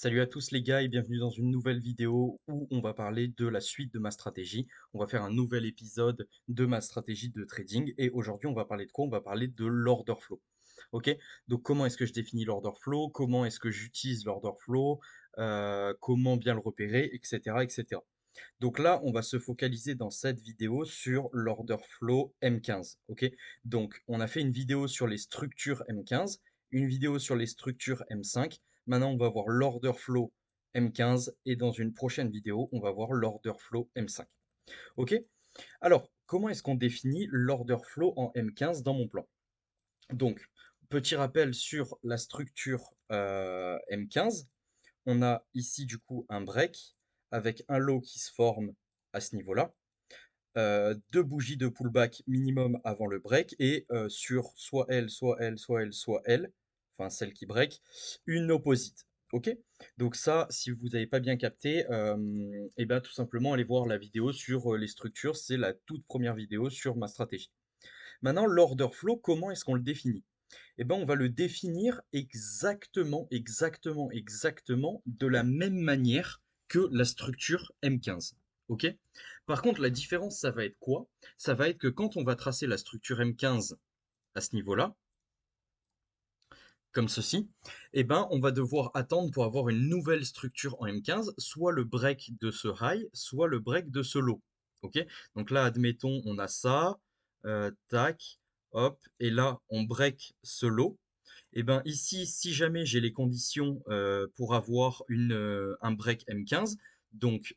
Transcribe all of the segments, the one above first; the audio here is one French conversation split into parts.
Salut à tous les gars et bienvenue dans une nouvelle vidéo où on va parler de la suite de ma stratégie. On va faire un nouvel épisode de ma stratégie de trading et aujourd'hui on va parler de quoi? On va parler de l'order flow. Ok? Donc comment est-ce que je définis l'order flow? Comment est-ce que j'utilise l'order flow? Comment bien le repérer? Etc. etc. Donc là, on va se focaliser dans cette vidéo sur l'order flow M15. Ok? Donc on a fait une vidéo sur les structures M15, une vidéo sur les structures M5. Maintenant, on va voir l'order flow M15 et dans une prochaine vidéo, on va voir l'order flow M5. Ok? Alors, comment est-ce qu'on définit l'order flow en M15 dans mon plan? Donc, petit rappel sur la structure M15. On a ici du coup un break avec un low qui se forme à ce niveau-là. Deux bougies de pullback minimum avant le break et sur soit elle, soit elle, soit elle, soit elle, enfin celle qui break, une opposite. Ok? Donc ça, si vous n'avez pas bien capté, et ben tout simplement allez voir la vidéo sur les structures, c'est la toute première vidéo sur ma stratégie. Maintenant, l'order flow, comment est-ce qu'on le définit? Eh ben, on va le définir exactement de la même manière que la structure M15. Ok? Par contre, la différence, ça va être quoi? Ça va être que quand on va tracer la structure M15 à ce niveau-là, comme ceci, eh ben, on va devoir attendre pour avoir une nouvelle structure en M15, soit le break de ce high, soit le break de ce low. Ok? Donc là, admettons, on a ça, tac, hop, et là, on break ce low. Et ben ici, si jamais j'ai les conditions pour avoir un break M15, donc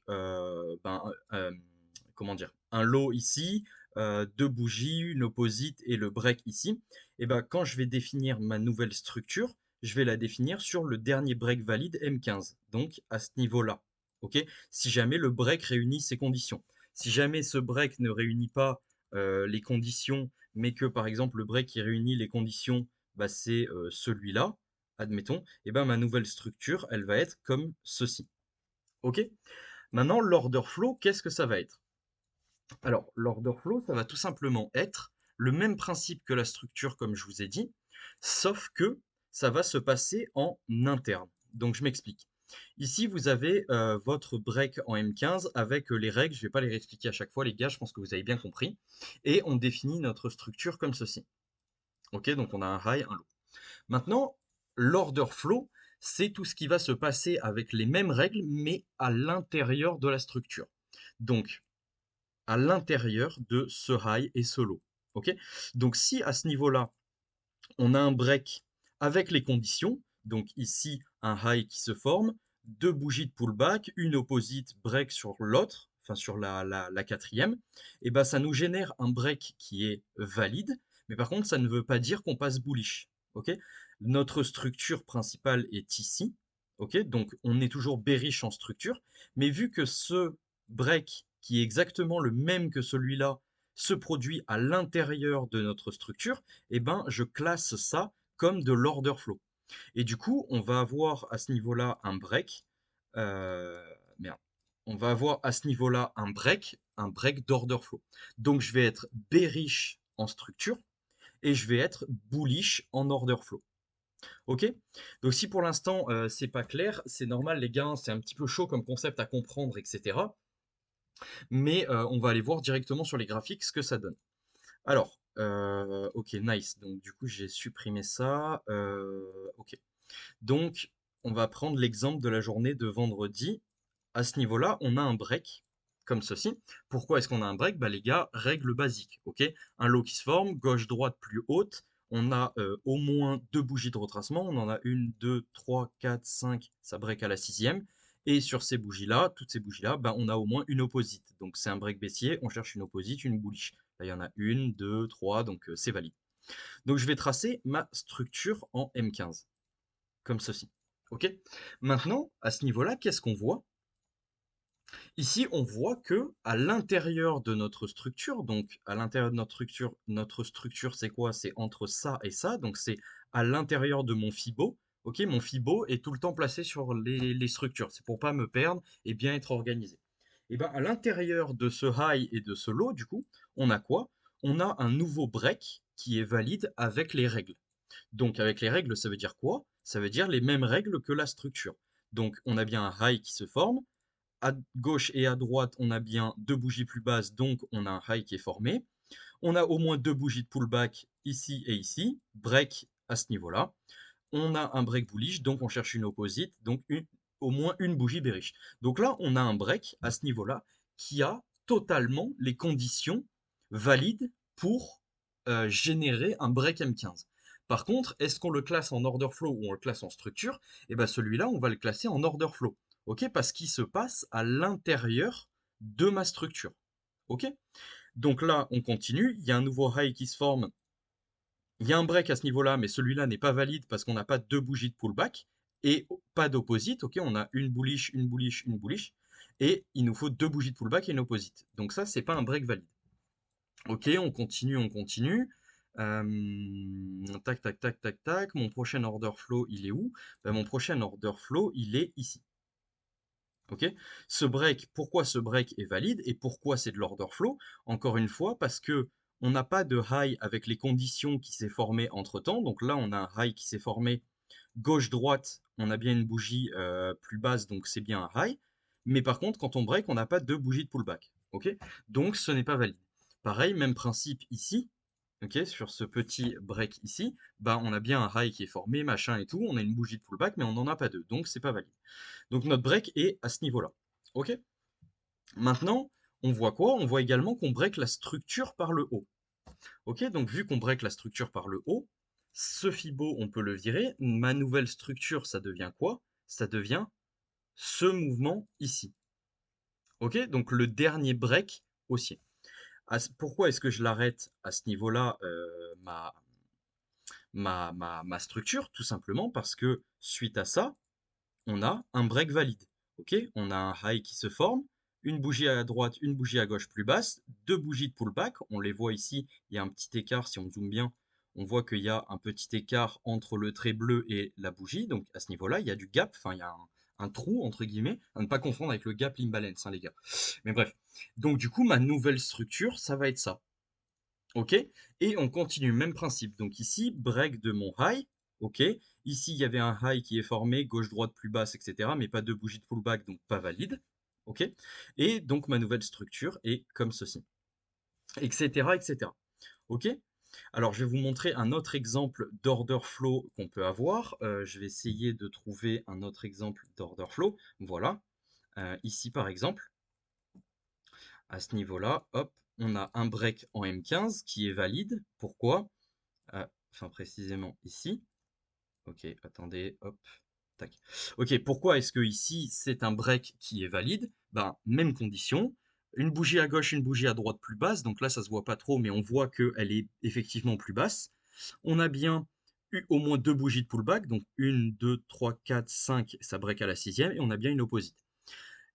comment dire, un low ici, deux bougies, une opposite et le break ici, et ben quand je vais définir ma nouvelle structure, je vais la définir sur le dernier break valide M15, donc à ce niveau-là. Ok? Si jamais le break réunit ces conditions. Si jamais ce break ne réunit pas les conditions, mais que par exemple le break qui réunit les conditions bah, c'est celui-là, admettons, et ben ma nouvelle structure, elle va être comme ceci. Ok? Maintenant, l'order flow, qu'est-ce que ça va être? Alors, l'order flow, ça va tout simplement être le même principe que la structure, comme je vous ai dit, sauf que ça va se passer en interne. Donc, je m'explique. Ici, vous avez votre break en M15 avec les règles. Je ne vais pas les réexpliquer à chaque fois, les gars, je pense que vous avez bien compris. Et on définit notre structure comme ceci. Ok, donc on a un high, un low. Maintenant, l'order flow, c'est tout ce qui va se passer avec les mêmes règles, mais à l'intérieur de la structure. Donc, à l'intérieur de ce high et ce low. Ok? Donc, si à ce niveau-là, on a un break avec les conditions, donc ici, un high qui se forme, deux bougies de pullback, une opposite break sur l'autre, enfin sur la quatrième, et ben ça nous génère un break qui est valide, mais par contre, ça ne veut pas dire qu'on passe bullish. Ok? Notre structure principale est ici. Ok? Donc, on est toujours bearish en structure, mais vu que ce break qui est exactement le même que celui-là se produit à l'intérieur de notre structure, eh ben, je classe ça comme de l'order flow. Et du coup, on va avoir à ce niveau-là un break. euh, merde. On va avoir à ce niveau-là un break d'order flow. Donc, je vais être bearish en structure et je vais être bullish en order flow. Ok? Donc, si pour l'instant c'est pas clair, c'est normal, les gars, c'est un petit peu chaud comme concept à comprendre, etc. Mais on va aller voir directement sur les graphiques ce que ça donne. Alors, ok, nice. Donc, du coup, j'ai supprimé ça. Ok. Donc, on va prendre l'exemple de la journée de vendredi. À ce niveau-là, on a un break, comme ceci. Pourquoi est-ce qu'on a un break? Bah, les gars, règle basique. Ok? Un low qui se forme, gauche-droite plus haute. On a au moins deux bougies de retracement. On en a une, deux, trois, quatre, cinq. Ça break à la sixième. Et sur ces bougies-là, toutes ces bougies-là, bah, on a au moins une opposite. Donc c'est un break baissier. On cherche une opposite, une bullish. Là, il y en a une, deux, trois. Donc c'est valide. Donc je vais tracer ma structure en M15, comme ceci. Ok? Maintenant, à ce niveau-là, qu'est-ce qu'on voit? Ici, on voit que à l'intérieur de notre structure, donc à l'intérieur de notre structure, c'est quoi? C'est entre ça et ça, donc c'est à l'intérieur de mon Fibo. Ok, mon Fibo est tout le temps placé sur les structures. C'est pour pas me perdre et bien être organisé. Et bien, à l'intérieur de ce high et de ce low, du coup, on a quoi? On a un nouveau break qui est valide avec les règles. Donc avec les règles, ça veut dire quoi? Ça veut dire les mêmes règles que la structure. Donc on a bien un high qui se forme. À gauche et à droite, on a bien deux bougies plus basses, donc on a un high qui est formé. On a au moins deux bougies de pullback ici et ici, break à ce niveau-là. On a un break bullish, donc on cherche une opposite, donc au moins une bougie bearish. Donc là, on a un break à ce niveau-là qui a totalement les conditions valides pour générer un break M15. Par contre, est-ce qu'on le classe en order flow ou on le classe en structure? Eh bien celui-là, on va le classer en order flow. Ok, parce qu'il se passe à l'intérieur de ma structure. Ok, donc là, on continue. Il y a un nouveau high qui se forme. Il y a un break à ce niveau-là, mais celui-là n'est pas valide parce qu'on n'a pas deux bougies de pullback et pas d'opposite. Ok, on a une bullish, une bullish, une bullish. Et il nous faut deux bougies de pullback et une opposite. Donc ça, c'est pas un break valide. Ok, on continue, on continue. Tac, tac, tac, tac, tac. Mon prochain order flow, il est où? Ben, mon prochain order flow, il est ici. Ok, ce break, pourquoi ce break est valide et pourquoi c'est de l'order flow? Encore une fois, parce que on n'a pas de high avec les conditions qui s'est formé entre temps. Donc là, on a un high qui s'est formé gauche-droite. On a bien une bougie plus basse, donc c'est bien un high. Mais par contre, quand on break, on n'a pas deux bougies de pullback. Ok, donc ce n'est pas valide. Pareil, même principe ici. Ok, sur ce petit break ici, bah, on a bien un high qui est formé, machin et tout. On a une bougie de pullback, mais on n'en a pas deux, donc c'est pas valide. Donc notre break est à ce niveau-là. Ok. Maintenant, on voit quoi? On voit également qu'on break la structure par le haut. Ok, donc vu qu'on break la structure par le haut, ce Fibo, on peut le virer. Ma nouvelle structure, ça devient quoi? Ça devient ce mouvement ici. Ok, donc le dernier break haussier. Pourquoi est-ce que je l'arrête à ce niveau-là, ma structure? Tout simplement parce que suite à ça, on a un break valide. Ok, on a un high qui se forme, une bougie à droite, une bougie à gauche plus basse, deux bougies de pullback. On les voit ici, il y a un petit écart. Si on zoome bien, on voit qu'il y a un petit écart entre le trait bleu et la bougie. Donc à ce niveau-là, il y a du gap, enfin il y a un trou entre guillemets, à ne pas confondre avec le gap imbalance, hein, les gars. Mais bref, donc du coup, ma nouvelle structure, ça va être ça. Ok, et on continue, même principe. Donc ici, break de mon high. Ok, ici, il y avait un high qui est formé, gauche-droite plus basse, etc. Mais pas de bougie de pullback, donc pas valide. Ok, et donc ma nouvelle structure est comme ceci, etc. etc. Ok, alors je vais vous montrer un autre exemple d'order flow qu'on peut avoir. Je vais essayer de trouver un autre exemple d'order flow. Voilà, ici par exemple, à ce niveau-là, hop, on a un break en M15 qui est valide. Pourquoi? Enfin précisément ici. Ok, attendez, hop, tac. Ok, pourquoi est-ce que ici c'est un break qui est valide? Ben, même condition. Une bougie à gauche, une bougie à droite plus basse. Donc là, ça se voit pas trop, mais on voit qu'elle est effectivement plus basse. On a bien eu au moins deux bougies de pullback. Donc une, deux, trois, quatre, cinq, ça break à la sixième. Et on a bien une opposite.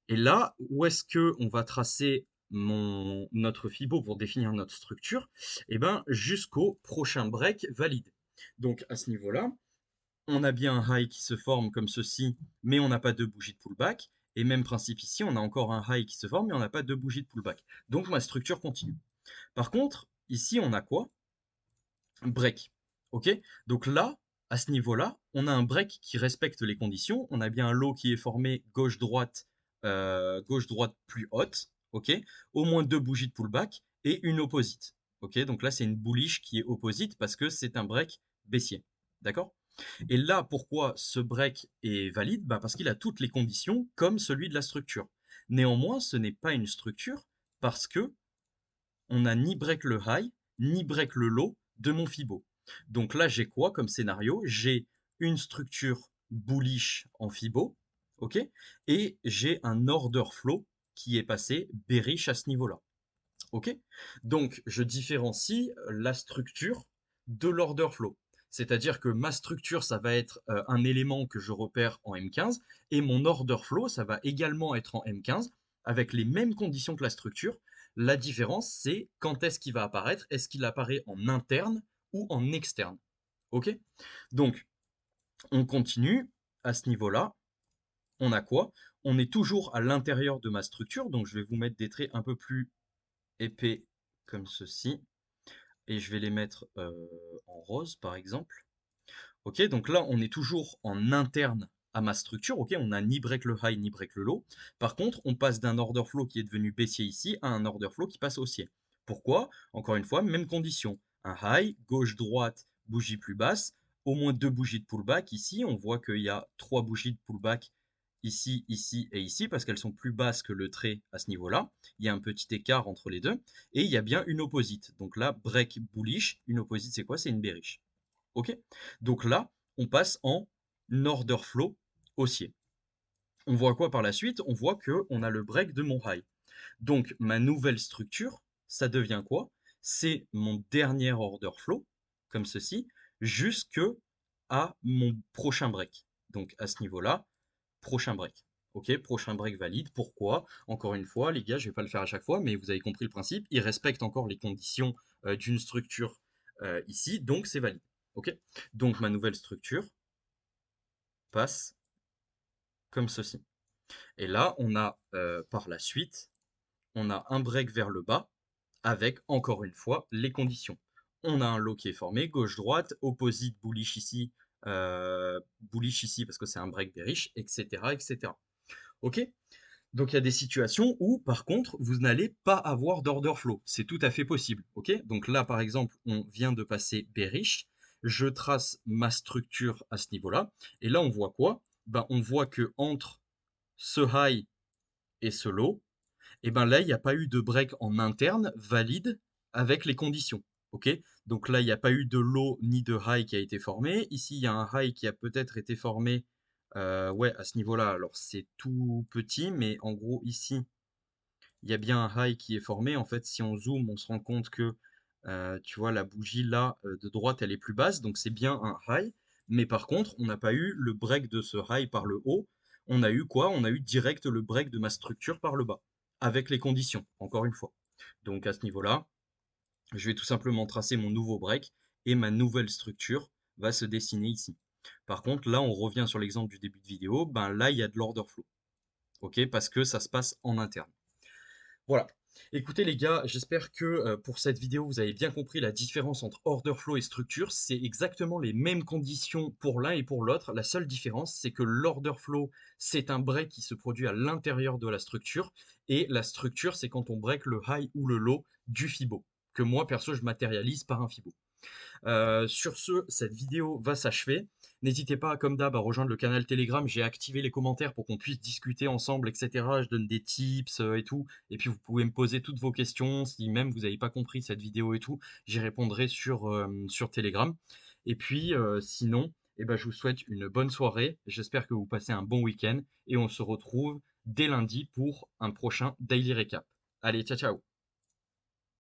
Et là, où est-ce que on va tracer notre Fibo pour définir notre structure? Eh ben, jusqu'au prochain break valide. Donc à ce niveau-là, on a bien un high qui se forme comme ceci, mais on n'a pas de bougie de pullback. Et même principe ici, on a encore un high qui se forme, mais on n'a pas de bougie de pullback. Donc ma structure continue. Par contre, ici, on a quoi? Break. Ok, donc là, à ce niveau-là, on a un break qui respecte les conditions. On a bien un low qui est formé gauche-droite plus haute. Ok, au moins deux bougies de pullback et une opposite. Ok, donc là, c'est une bullish qui est opposite parce que c'est un break baissier. D'accord? Et là, pourquoi ce break est valide? Bah, parce qu'il a toutes les conditions comme celui de la structure. Néanmoins, ce n'est pas une structure parce que on n'a ni break le high, ni break le low de mon Fibo. Donc là, j'ai quoi comme scénario? J'ai une structure bullish en Fibo, ok? Et j'ai un order flow qui est passé bearish à ce niveau-là, ok? Donc, je différencie la structure de l'order flow. C'est-à-dire que ma structure, ça va être un élément que je repère en M15, et mon order flow, ça va également être en M15, avec les mêmes conditions que la structure. La différence, c'est quand est-ce qu'il va apparaître. Est-ce qu'il apparaît en interne ou en externe? Ok? Donc, on continue à ce niveau-là. On a quoi? On est toujours à l'intérieur de ma structure, donc je vais vous mettre des traits un peu plus épais comme ceci. Et je vais les mettre en rose, par exemple. Ok, donc là, on est toujours en interne à ma structure, ok, on n'a ni break le high ni break le low. Par contre, on passe d'un order flow qui est devenu baissier ici à un order flow qui passe haussier. Pourquoi? Encore une fois, même condition. Un high, gauche-droite, bougie plus basse, au moins deux bougies de pullback. Ici, on voit qu'il y a trois bougies de pullback ici, ici et ici, parce qu'elles sont plus basses que le trait à ce niveau-là. Il y a un petit écart entre les deux. Et il y a bien une opposite. Donc là, break bullish, une opposite, c'est quoi? C'est une bearish. OK? Donc là, on passe en order flow haussier. On voit quoi par la suite? On voit qu'on a le break de mon high. Donc ma nouvelle structure, ça devient quoi? C'est mon dernier order flow, comme ceci, jusque à mon prochain break. Donc à ce niveau-là, prochain break. Ok, prochain break valide. Pourquoi? Encore une fois, les gars, je vais pas le faire à chaque fois, mais vous avez compris le principe. Il respecte encore les conditions d'une structure ici, donc c'est valide. Ok, donc ma nouvelle structure passe comme ceci. Et là, on a par la suite, on a un break vers le bas avec encore une fois les conditions. On a un low qui est formé, gauche-droite, opposite bullish ici parce que c'est un break bearish, etc., etc. Ok? Donc il y a des situations où, par contre, vous n'allez pas avoir d'order flow. C'est tout à fait possible. Ok? Donc là, par exemple, on vient de passer bearish. Je trace ma structure à ce niveau-là. Et là, on voit quoi? Ben, on voit que entre ce high et ce low, et ben là, il n'y a pas eu de break en interne valide avec les conditions. Ok? Donc là, il n'y a pas eu de low ni de high qui a été formé. Ici, il y a un high qui a peut-être été formé ouais, à ce niveau-là. Alors, c'est tout petit, mais en gros, ici, il y a bien un high qui est formé. En fait, si on zoome, on se rend compte que, tu vois, la bougie là, de droite, elle est plus basse. Donc, c'est bien un high. Mais par contre, on n'a pas eu le break de ce high par le haut. On a eu quoi? On a eu direct le break de ma structure par le bas. Avec les conditions, encore une fois. Donc, à ce niveau-là, je vais tout simplement tracer mon nouveau break et ma nouvelle structure va se dessiner ici. Par contre, là, on revient sur l'exemple du début de vidéo. Ben là, il y a de l'order flow. OK? Parce que ça se passe en interne. Voilà. Écoutez les gars, j'espère que pour cette vidéo, vous avez bien compris la différence entre order flow et structure. C'est exactement les mêmes conditions pour l'un et pour l'autre. La seule différence, c'est que l'order flow, c'est un break qui se produit à l'intérieur de la structure. Et la structure, c'est quand on break le high ou le low du Fibo. Que moi, perso, je matérialise par un Fibo. Sur ce, cette vidéo va s'achever. N'hésitez pas, comme d'hab, à rejoindre le canal Telegram. J'ai activé les commentaires pour qu'on puisse discuter ensemble, etc. Je donne des tips et tout. Et puis, vous pouvez me poser toutes vos questions. Si même vous n'avez pas compris cette vidéo et tout, j'y répondrai sur Telegram. Et puis, sinon, eh ben, je vous souhaite une bonne soirée. J'espère que vous passez un bon week-end. Et on se retrouve dès lundi pour un prochain Daily Recap. Allez, ciao, ciao!